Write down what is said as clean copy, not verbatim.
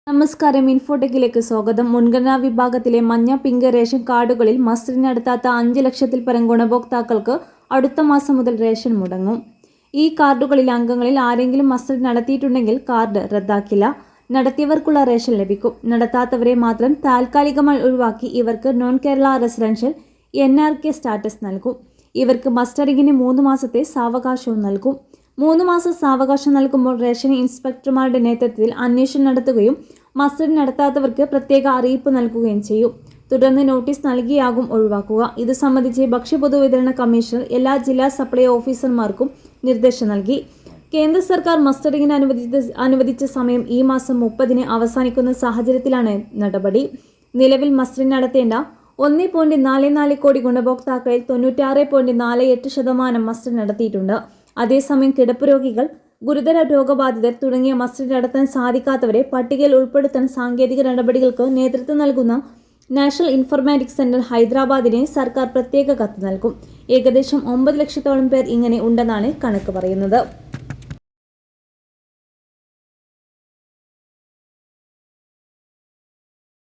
നമസ്കാരം. ഇൻഫോടെക്കിലേക്ക് സ്വാഗതം. മുൻഗണനാ വിഭാഗത്തിലെ മഞ്ഞ, പിങ്ക് റേഷൻ കാർഡുകളിൽ മസ്റ്ററിന് നടത്താത്ത 5 ലക്ഷത്തിൽ പരം ഗുണഭോക്താക്കൾക്ക് അടുത്ത മാസം മുതൽ റേഷൻ മുടങ്ങും. ഈ കാർഡുകളിലെ അംഗങ്ങളിൽ ആരെങ്കിലും മസ്റ്ററിന് നടത്തിയിട്ടുണ്ടെങ്കിൽ കാർഡ് റദ്ദാക്കില്ല. നടത്തിയവർക്കുള്ള റേഷൻ ലഭിക്കും. നടത്താത്തവരെ മാത്രം താൽക്കാലികമായി ഒഴിവാക്കി ഇവർക്ക് non Kerala residential NRK status നൽകും. ഇവർക്ക് മസ്റ്ററിങ്ങിന് 3 മാസത്തെ സാവകാശവും നൽകും. 3 മാസം സാവകാശം നൽകുമ്പോൾ റേഷൻ ഇൻസ്പെക്ടർമാരുടെ നേതൃത്വത്തിൽ അന്വേഷണം നടത്തുകയും മസ്റ്ററിങ് നടത്താത്തവർക്ക് പ്രത്യേക അറിയിപ്പ് നൽകുകയും ചെയ്യും. തുടർന്ന് നോട്ടീസ് നൽകിയാകും ഒഴിവാക്കുക. ഇത് സംബന്ധിച്ച് ഭക്ഷ്യപൊതുവിതരണ കമ്മീഷണർ എല്ലാ ജില്ലാ സപ്ലൈ ഓഫീസർമാർക്കും നിർദ്ദേശം നൽകി. കേന്ദ്ര സർക്കാർ മസ്റ്ററിങ്ങിന് അനുവദിച്ച സമയം ഈ മാസം 30-ന് അവസാനിക്കുന്ന സാഹചര്യത്തിലാണ് നടപടി. നിലവിൽ മസ്റ്ററിങ് നടത്തേണ്ട 1.44 കോടി ഗുണഭോക്താക്കളിൽ 96.48% മസ്റ്ററിങ് നടത്തിയിട്ടുണ്ട്. അതേസമയം കിടപ്പ് രോഗികൾ, ഗുരുതര രോഗബാധിതർ തുടങ്ങിയ മസ്റ്ററിങ് നടത്താൻ സാധിക്കാത്തവരെ പട്ടികയിൽ ഉൾപ്പെടുത്താൻ സാങ്കേതിക നടപടികൾക്ക് നേതൃത്വം നൽകുന്ന നാഷണൽ ഇൻഫർമാറ്റിക്സ് സെന്റർ ഹൈദരാബാദിന് സർക്കാർ പ്രത്യേക കത്ത് നൽകും. ഏകദേശം 9 ലക്ഷത്തോളം പേർ ഇങ്ങനെ ഉണ്ടെന്നാണ് കണക്ക് പറയുന്നത്.